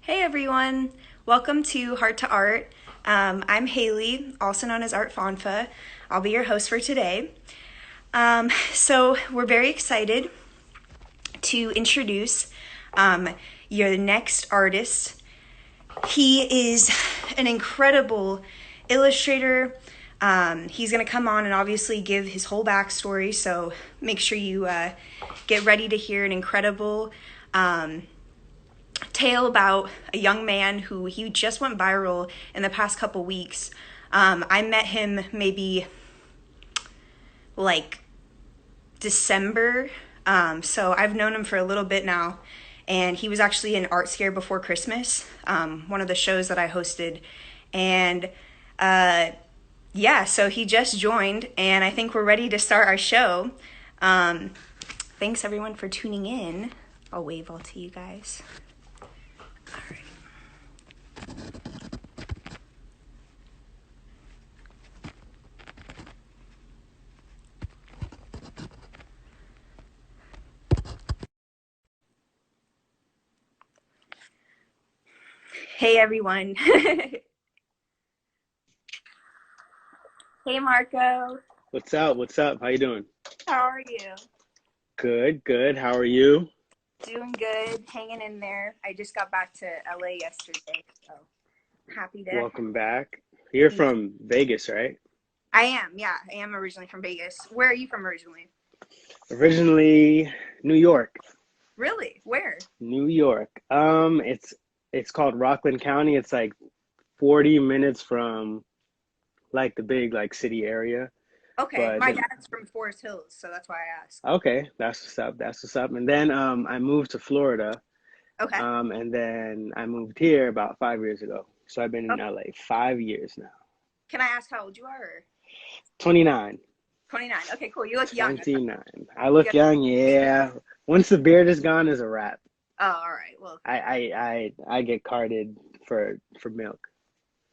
Hey everyone, welcome to Heart2Art. I'm Haley, also known as Art Fonfa. I'll be your host for today. So we're very excited to introduce your next artist. He is an incredible illustrator. He's going to come on and obviously give his whole backstory, so make sure you get ready to hear an incredible tale about a young man who he just went viral in the past couple weeks. I met him maybe like December, so I've known him for a little bit now, and he was actually in Art Scare Before Christmas, one of the shows that I hosted, and yeah, so he just joined, and I think we're ready to start our show. Thanks everyone for tuning in. I'll wave all to you guys. All right. Hey everyone. Hey Marco. What's up? What's up? How you doing? How are you? Good, good. How are you? Doing good, hanging in there. I just got back to LA yesterday, so happy to. Welcome back. You're Yeah, from Vegas, right? I am. Yeah, I am originally from Vegas. Where are you from originally? Originally New York. Really? Where? New York. It's called Rockland County. It's like 40 minutes from like the big like city area. Okay, But my then dad's from Forest Hills, so that's why I asked. okay, that's what's up. That's what's up. And then I moved to Florida. Okay. And then I moved here about 5 years ago. So I've been Oh, in LA 5 years now. can I ask how old you are? Or 29. 29. Okay, cool. You look young. 29. I You look got, young, yeah. Once the beard is gone, is a wrap. oh, all right. Well, I get carded for milk.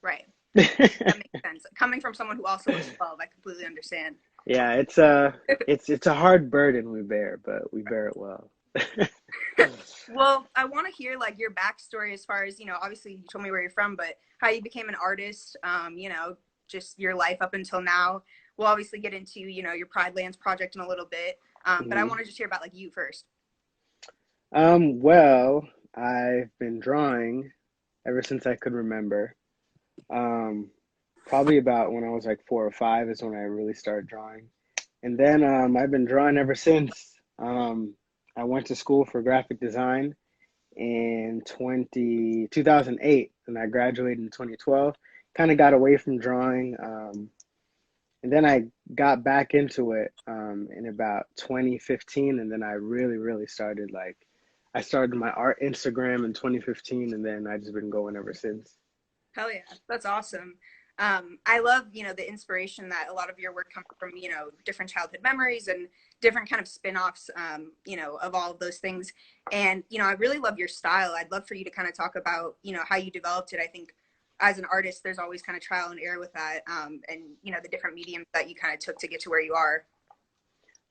right. That makes sense. Coming from someone who also was 12, I completely understand. Yeah, it's a hard burden we bear, but we bear it well. Well, I want to hear like your backstory as far as, obviously you told me where you're from, but how you became an artist, just your life up until now. We'll obviously get into, your Pride Lands project in a little bit. But I Mhm. want to just hear about like you first. Well, I've been drawing ever since I could remember. Um, Probably about when I was like 4 or 5 is when I really started drawing. And then I've been drawing ever since. I went to school for graphic design in 2008, and I graduated in 2012. Kind of got away from drawing, and then I got back into it in about 2015, and then I really started like I started my art Instagram in 2015, and then I just been going ever since. Hell yeah, that's awesome. I love, the inspiration that a lot of your work comes from, different childhood memories and different kind of spin-offs, of all of those things. And, I really love your style. I'd love for you to kind of talk about, how you developed it. I think as an artist, there's always kind of trial and error with that. And, the different mediums that you kind of took to get to where you are.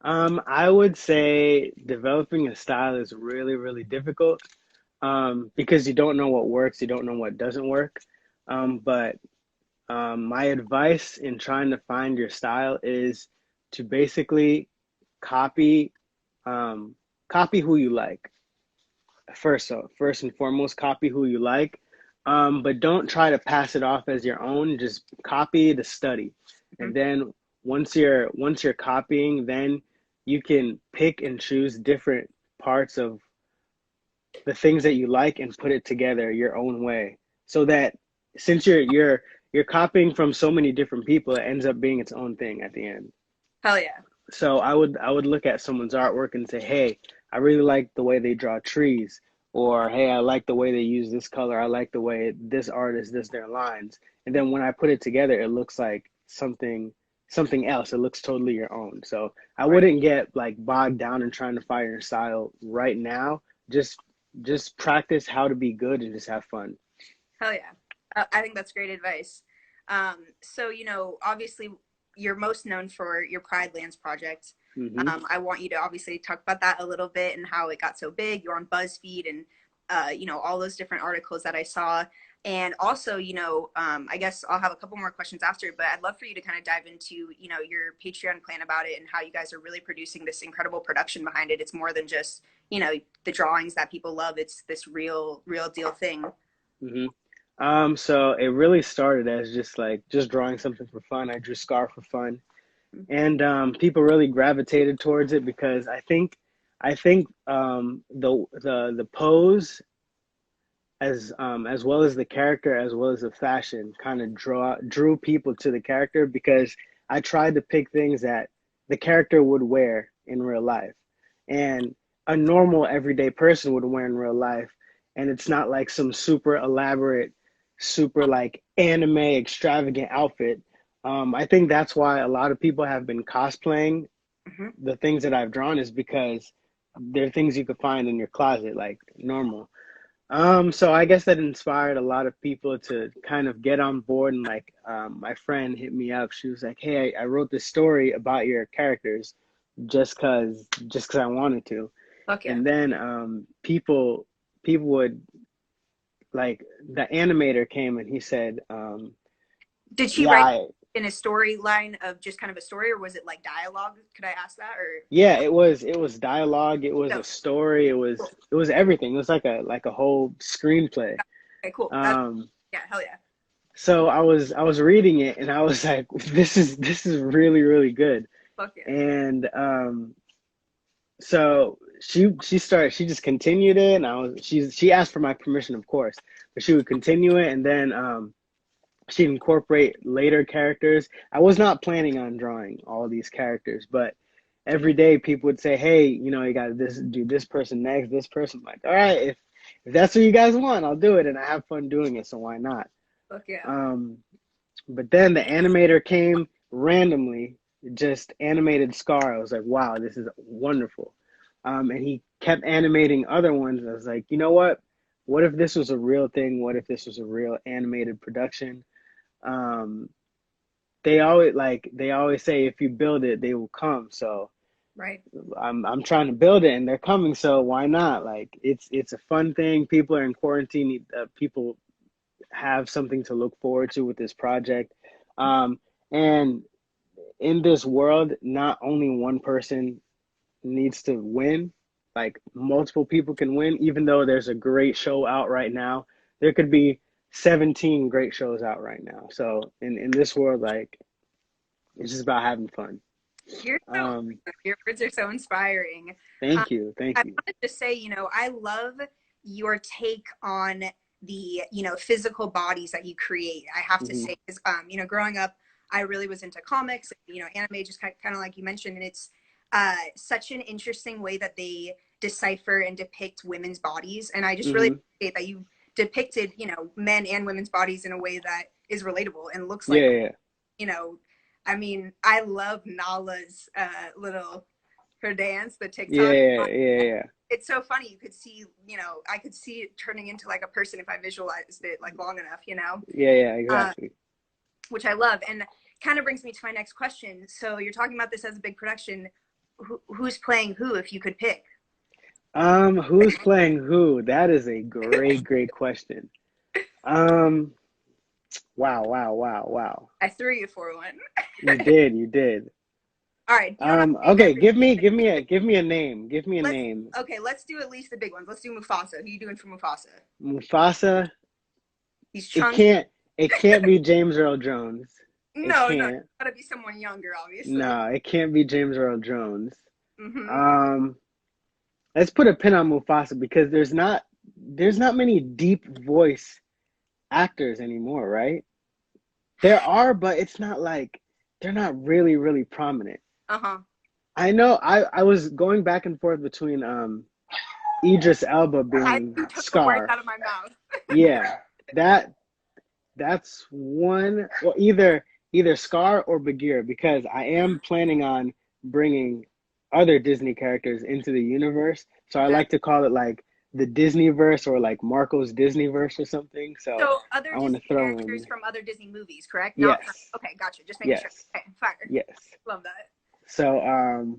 I would say developing a style is really difficult because you don't know what works, you don't know what doesn't work. But my advice in trying to find your style is to basically copy um, copy who you like first. So first and foremost, copy who you like, but don't try to pass it off as your own. Just copy the study, Mhm. and then once you're copying, then you can pick and choose different parts of the things that you like and put it together your own way, so that since you're copying from so many different people, it ends up being its own thing at the end. Hell yeah. So I would look at someone's artwork and say, hey, I really like the way they draw trees, or hey, I like the way they use this color. I like the way this artist does their lines. And then when I put it together, it looks like something else. It looks totally your own. So I Right. wouldn't get like bogged down in trying to find your style right now. Just just practice how to be good and just have fun. Hell yeah. I think that's great advice. So, obviously you're most known for your Pride Lands project. Hmm. I want you to obviously talk about that a little bit and how it got so big. You're on BuzzFeed and all those different articles that I saw. And also, I guess I'll have a couple more questions after, but I'd love for you to kind of dive into, your Patreon plan about it and how you guys are really producing this incredible production behind it. It's more than just, the drawings that people love. It's this real deal thing. hmm so it really started as just drawing something for fun. I drew Scar for fun, and people really gravitated towards it because I think the pose as well as the character as well as the fashion kind of drew people to the character because I tried to pick things that the character would wear in real life and a normal everyday person would wear in real life, and it's not like some super elaborate, super like anime extravagant outfit. I think that's why a lot of people have been cosplaying Hmm. the things that I've drawn is because they're things you could find in your closet like normal. So I guess that inspired a lot of people to kind of get on board, and like my friend hit me up. She was like, "Hey, I wrote this story about your characters just 'cause I wanted to." Fuck yeah. And then people would like the animator came and he said, Did she "Yeah, write in a storyline of just kind of a story, or was it like dialogue? Could I ask that? Or yeah, it was dialogue, it was no? a story, it was Cool. it was everything. It was like a whole screenplay." Okay, cool. That's Um, yeah, hell yeah. So I was reading it and I was like, this is really really good. Fuck yeah. And so she just continued it, and she asked for my permission, of course, but she would continue it, and then she'd incorporate later characters. I was not planning on drawing all these characters, but every day people would say, hey, you got to do this person next, this person. I'm like, all right, if that's what you guys want, I'll do it, and I have fun doing it, so why not? Fuck yeah. Um, but then the animator came randomly, just animated Scar. I was like, wow, this is wonderful. And he kept animating other ones. I was like, you know what? What if this was a real thing? What if this was a real animated production? Um, they always say if you build it, they will come. So Right. I'm trying to build it, and they're coming. So why not? Like it's a fun thing. People are in quarantine. People have something to look forward to with this project. And in this world, not only one person needs to win, like multiple people can win, even though there's a great show out right now. There could be 17 great shows out right now. So in this world, like it's just about having fun. You're so Um, your words are so inspiring. Um, thank you, thank I you. wanted to say, I love your take on the, physical bodies that you create. I have to hmm say, because, growing up, I really was into comics, anime, just kind of like you mentioned, and it's such an interesting way that they decipher and depict women's bodies. And I just really hmm appreciate that you depicted, men and women's bodies in a way that is relatable and looks Yeah, like, yeah, you know, I mean, I love Nala's little her dance, the yeah, TikTok. yeah, yeah, yeah, It's so funny. You could see, I could see it turning into like a person if I visualized it like long enough, yeah, yeah, uh, exactly. which I love. And kind of brings me to my next question. So you're talking about this as a big production. Who's playing who, if you could pick? Who's playing who? That is a great, great question. Um, wow, wow, wow, wow. I threw you for one. You did, you did. All right, you don't have to name Okay, every. give me a name. Give me a Let's name. okay. Let's do at least the big ones. Let's do Mufasa. Who are you doing for Mufasa? Mufasa. He's It chunky. can't it can't be James Earl Jones. It No, it's can't. gotta be someone younger, obviously. No, it can't be James Earl Jones. Mm-hmm. Um, let's put a pin on Mufasa because there's not many deep voice actors anymore, right? There are, but it's not like they're not really, really prominent. Uh-huh. I know I was going back and forth between Idris Elba being You took the words Scar. out of my mouth. Yeah, that that's one. Well, either Scar or Bagheera, because I am planning on bringing other Disney characters into the universe. So I That like to call it like the Disney verse or like Marco's Disney verse or something. So so other I want Disney to throw characters in from other Disney movies, correct? Not from yes, okay, gotcha. Just making sure. yes, Okay, fire. yes. Love that. So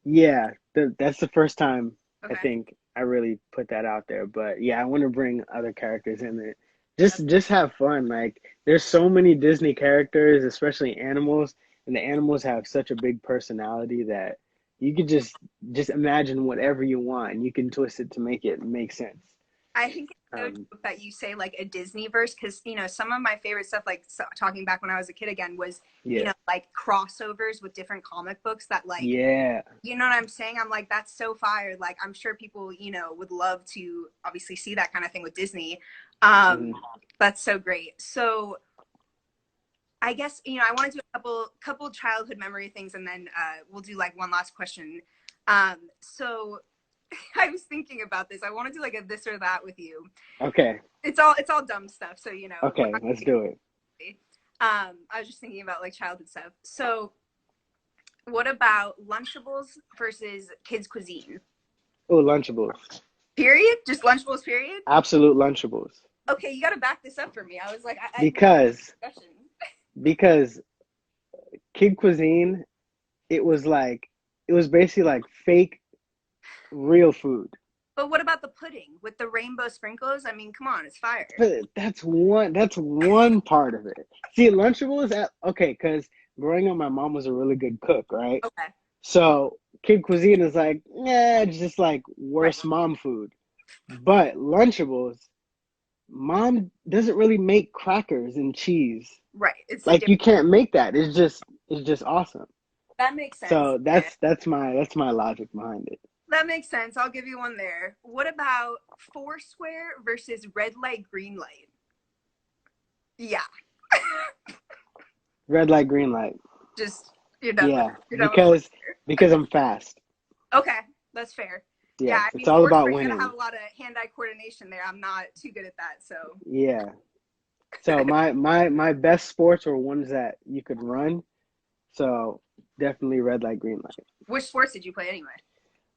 yeah, that's the first time I Okay. think I really put that out there. But yeah, I want to bring other characters in there. That's Just have fun. Like there's so many Disney characters, especially animals, and the animals have such a big personality that you could just imagine whatever you want and you can twist it to make it make sense. I think it's so Um, dope that you say like a Disney verse because some of my favorite stuff, like talking back when I was a kid again, was yeah. like crossovers with different comic books that like Yeah. you know what I'm saying? I'm like that's so fire. Like I'm sure people would love to obviously see that kind of thing with Disney. Hmm. That's so great. So I guess I want to do a couple childhood memory things, and then we'll do like one last question. So I was thinking about this. I want to do like a this or that with you. Okay. It's all dumb stuff. So we're Okay. not Let's do it. I was just thinking about like childhood stuff. So what about Lunchables versus kids cuisine? Oh, Lunchables. Period. Just Lunchables. Period. Absolute Lunchables. Okay, you got to back this up for me. I was like, I Because discussion. because Kid Cuisine, it was basically like fake real food. But what about the pudding with the rainbow sprinkles? I mean, come on, it's fire. But that's one part of it. See, Lunchables okay, because growing up my mom was a really good cook, right? Okay. So Kid Cuisine is like, yeah, it's just like Right. worse mom food. But Lunchables, mom doesn't really make crackers and cheese. Right. It's a Like different. you can't make that. It's just awesome. That makes sense. So that's my logic behind it. That makes sense. I'll give you one there. What about Foursquare versus red light, green light? Yeah. Red light, green light. Just you're done with Yeah, you're done with because I'm fast. Okay, that's fair. Yeah, Yes, I it's mean all about Foursquare, you gotta winning. have a lot of hand-eye coordination there. I'm not too good at that, so Yeah. So my best sports are ones that you could run. So definitely red light, green light. which sports did you play anyway?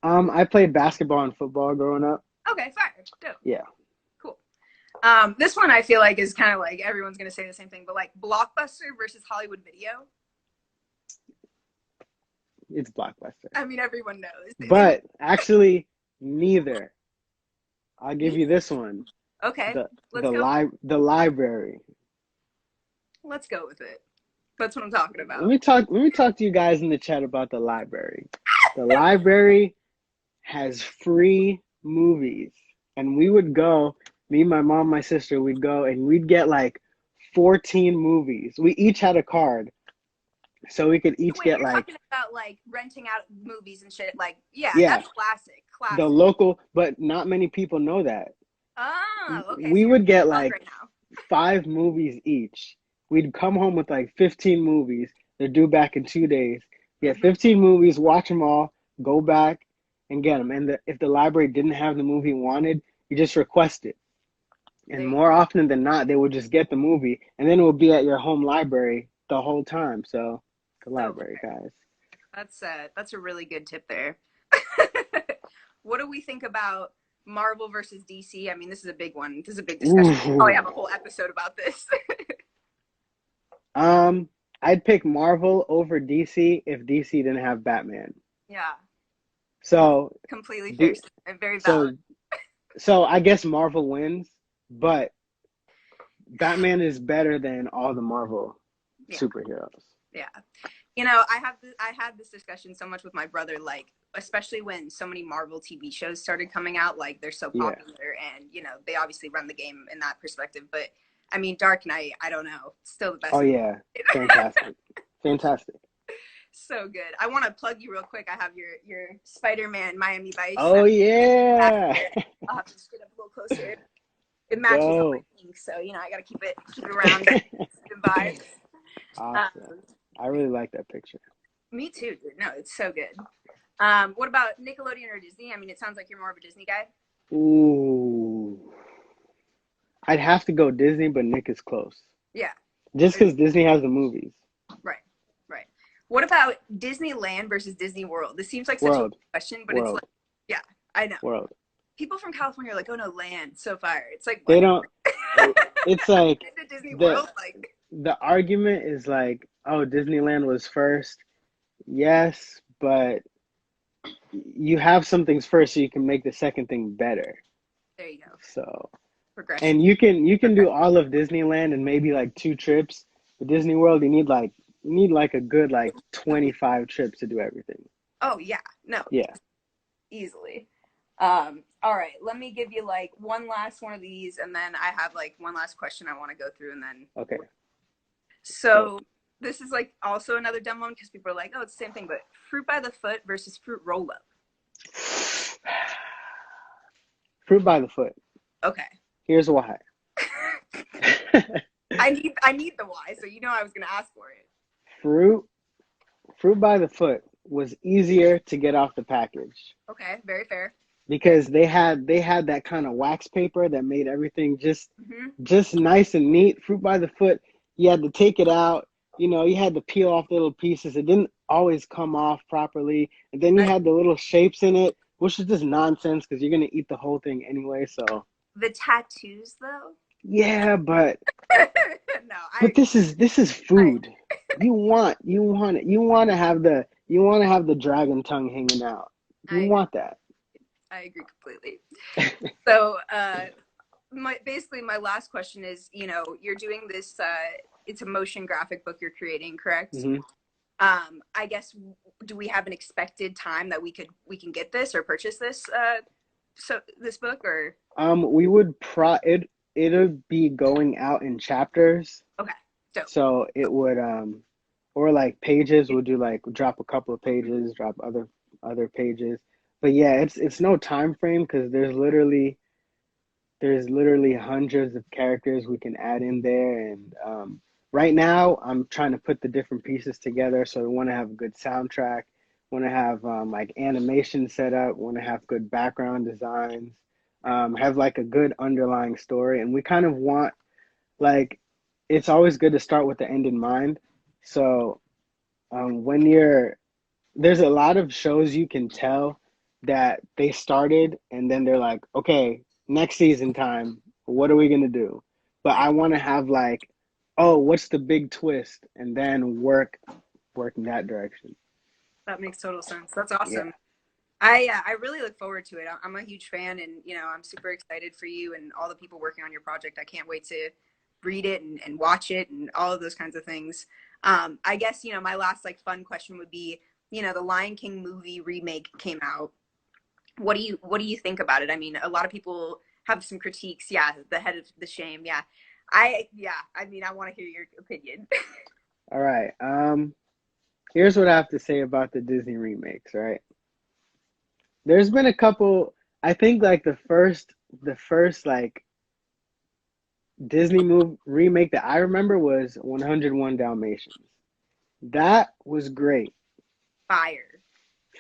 I played basketball and football growing up. Okay, fire. Dope. Yeah, Cool. This one I feel like is kind of like everyone's gonna say the same thing, but like Blockbuster versus Hollywood Video. it's Blockbuster. I mean, everyone knows. But actually, neither. I'll give you this one. Okay, The let's the go. the library. Let's go with it. That's what I'm talking Let about. me talk to you guys in the chat about the library. The library has free movies. And we would go, me, my mom, my sister, we'd go and we'd get like 14 movies. We each had a card. So we could each Wait, get you're like, talking about like renting out movies and shit. Like, yeah, yeah, that's classic. the Classic. local, but not many people know that. Oh, okay. We So you're would get plug like right now. 5 movies each. We'd come home with like 15 movies. They're due back in 2 days. Get Mm-hmm. 15 movies, watch them all, go back and get them. And if the library didn't have the movie you wanted, you just request it. And more often than not, they would just get the movie, and then it would be at your home library the whole time. So, the So library, guys. that's a really good tip there. What do we think about Marvel versus DC? I mean, this is a big one. This is a big discussion. We probably have a whole episode about this. I'd pick Marvel over DC if DC didn't have Batman. Yeah, So, completely fair and very so, valid. so I guess Marvel wins, but Batman is better than all the Marvel Yeah. superheroes. Yeah. I had this discussion so much with my brother, like, especially when so many Marvel TV shows started coming out, like they're so Yeah. popular and, they obviously run the game in that perspective. But I mean, Dark Knight, I don't know, still the best. Oh yeah, fantastic, fantastic. So good. I want to plug you real quick. I have your Spider-Man Miami Vice. Oh yeah. I'll have to just get up a little closer. It matches all my pink, so I gotta keep it around the vibes. Awesome. I really like that picture. Me too, dude. No, it's so good. What about Nickelodeon or Disney? I mean, it sounds like you're more of a Disney guy. Ooh. I'd have to go Disney, but Nick is close. Yeah. Just because Disney has the movies. Right. What about Disneyland versus Disney World? This seems like such World. a question, but World. it's like, yeah, I know. World. People from California are like, oh no, land, so fire. It's like, They what? don't. It's like Is it Disney World? Like, the argument is like, oh, Disneyland was first. Yes, but you have some things first so you can make the second thing better. There you go. So, Progression. and you can do Perfect. all of Disneyland in maybe like 2 trips. But Disney World, you need like a good like 25 trips to do everything. Oh yeah, no, Yeah. easily. All right, let me give you like one last one of these, and then I have like one last question I want to go through, and then Okay. so this is like also another dumb one because people are like, oh, it's the same thing, but fruit by the foot versus fruit roll up. Fruit by the foot. Okay. Here's why. I need the why, so you know I was gonna ask for it. Fruit Fruit by the foot was easier to get off the package Okay, very fair. because they had that kind of wax paper that made everything just Hmm. just nice and neat. Fruit by the foot, you had to take it out, you had to peel off the little pieces. It didn't always come off properly. And then you had the little shapes in it, which is just nonsense because you're gonna eat the whole thing anyway. So The tattoos, though. yeah, but No, I but agree. this is I food. You want it. You want to have the dragon tongue hanging out. I You agree. want that. I agree completely. So, my basically my last question is, you're doing this. It's a motion graphic book you're creating, correct? Hmm. I guess do we have an expected time that we can get this or purchase this? So this book or We would it'll be going out in chapters. okay, so So it would or like pages. We'll do like drop a couple of pages, drop other pages. But yeah, it's no time frame because there's literally hundreds of characters we can add in there. And right now, I'm trying to put the different pieces together. So we want to have a good soundtrack, want to have like animation set up, want to have good background designs, have like a good underlying story. And we kind of want, like, it's always good to start with the end in mind. So when there's a lot of shows you can tell that they started and then they're like, okay, next season time, what are we gonna do? But right. I want to have like, oh, what's the big twist, and then work in that direction. That makes total sense. That's Yeah. awesome. I really look forward to it. I'm a huge fan, and I'm super excited for you and all the people working on your project. I can't wait to read it and watch it and all of those kinds of things. I guess my last like fun question would be, the Lion King movie remake came out. What do you think about it? I mean, a lot of people have some critiques. Yeah, the head of the shame. Yeah, I mean, I want to hear your opinion. All right. Here's what I have to say about the Disney remakes, right? There's been a couple, I think like the first like Disney movie remake that I remember was 101 Dalmatians. That was great. Fire.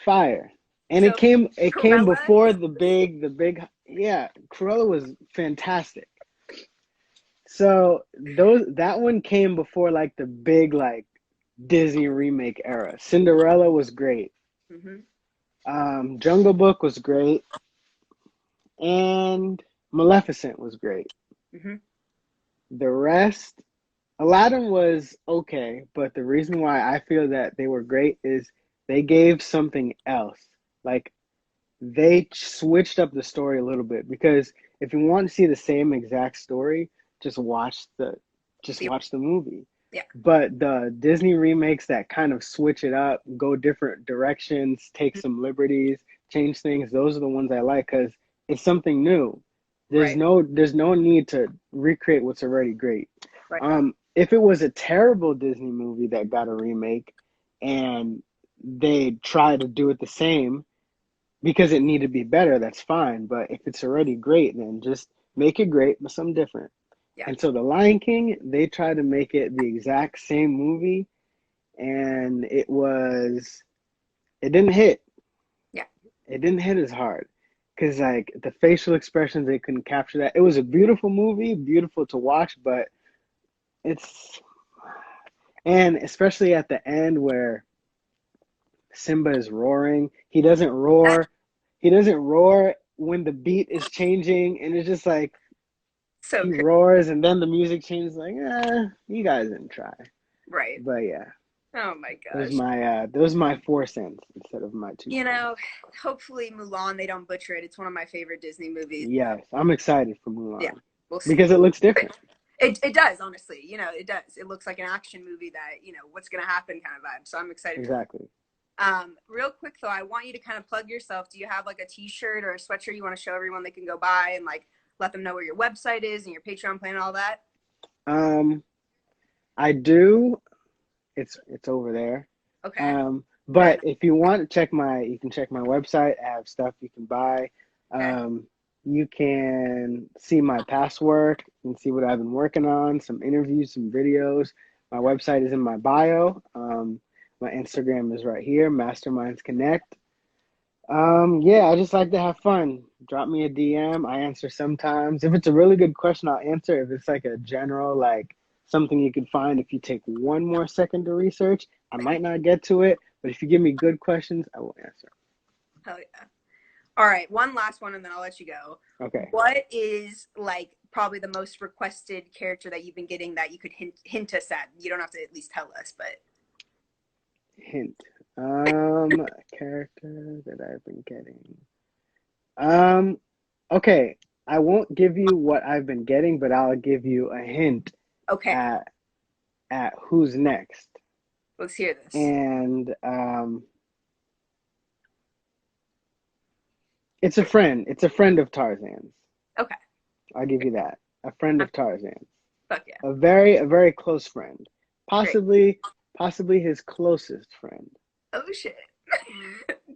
Fire. And it So came it came Cruella. before the big yeah, Cruella was fantastic. So that one came before like the big like Disney remake era. Cinderella was great. Hmm. Jungle Book was great, and Maleficent was great. Hmm. The rest, Aladdin was okay, but the reason why I feel that they were great is they gave something else. Like they switched up the story a little bit because if you want to see the same exact story, just watch the just The watch the movie. yeah. But the Disney remakes that kind of switch it up, go different directions, take some liberties, change things, those are the ones I like because it's something new. There's Right. no there's no need to recreate what's already great. Right. If it was a terrible Disney movie that got a remake and they try to do it the same, because it needed to be better, that's fine. But if it's already great, then just make it great, but something different. Yeah. And so The Lion King, they tried to make it the exact same movie, and it didn't hit. Yeah. It didn't hit as hard because like the facial expressions, they couldn't capture that. It was a beautiful movie, beautiful to watch, but it's and especially at the end where Simba is roaring, he doesn't roar when the beat is changing, and it's just like So he crazy. roars, and then the music changes. Like, you guys didn't try, Right. but yeah. Oh my gosh. Those my 4 cents instead of my two You cents. know, hopefully Mulan, they don't butcher it. It's one of my favorite Disney movies. So, Yes, I'm excited for yeah, Mulan we'll see. because it looks different. It does, honestly. It does. It looks like an action movie that, what's going to happen kind of vibe. So I'm excited for Exactly. real quick though, I want you to kind of plug yourself. Do you have like a t-shirt or a sweatshirt you want to show everyone they can go buy and like let them know where your website is and your Patreon plan and all that? Um, I do. It's over there. Okay. But And if you want to you can check my website. I have stuff you can buy. okay. You can see my past work and see what I've been working on, some interviews, some videos. My website is in my bio. My Instagram is right here, MastermindsConnect. Yeah, I just like to have fun. Drop me a DM. I answer sometimes. If it's a really good question, I'll answer. If it's like a general, like something you could find if you take one more second to research, I might not get to it. But if you give me good questions, I will answer. Hell yeah. All right, one last one and then I'll let you go. Okay. What is like probably the most requested character that you've been getting that you could hint us at? You don't have to at least tell us, but Hint. Character that I've been getting. Um, okay. I won't give you what I've been getting, but I'll give you a hint okay. at who's next. Let's hear this. And it's a friend. It's a friend of Tarzan's. Okay. I'll give you that. A friend of Tarzan's. Fuck yeah. A very close friend. Great. Possibly his closest friend. Oh shit.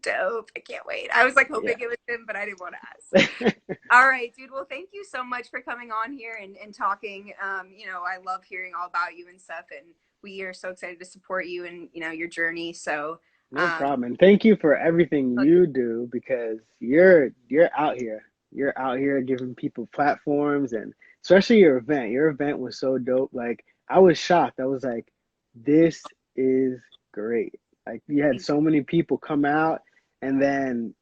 Dope. I can't wait. I was like hoping Yeah. it was him, but I didn't want to ask. All right, dude. Well, thank you so much for coming on here and talking. I love hearing all about you and stuff, and we are so excited to support you and your journey. So, No um, problem. And thank you for everything you do because you're out here. You're out here giving people platforms and especially your event. Your event was so dope. Like I was shocked. I was like, this is great. Like you had so many people come out and then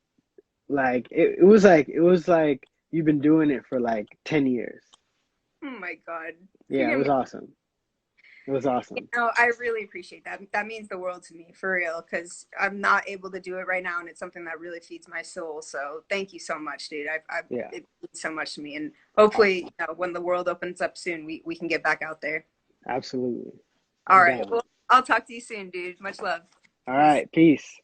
like it was like you've been doing it for like 10 years. oh my god, Yeah, it was awesome. It was awesome. I really appreciate that. That means the world to me, for real, because I'm not able to do it right now, and it's something that really feeds my soul. So thank you so much, dude. Yeah, it means so much to me, and hopefully, awesome. when the world opens up soon, we can get back out there. Absolutely. All I'm right. down. Well, I'll talk to you soon, dude. Much love. All Peace. right, peace.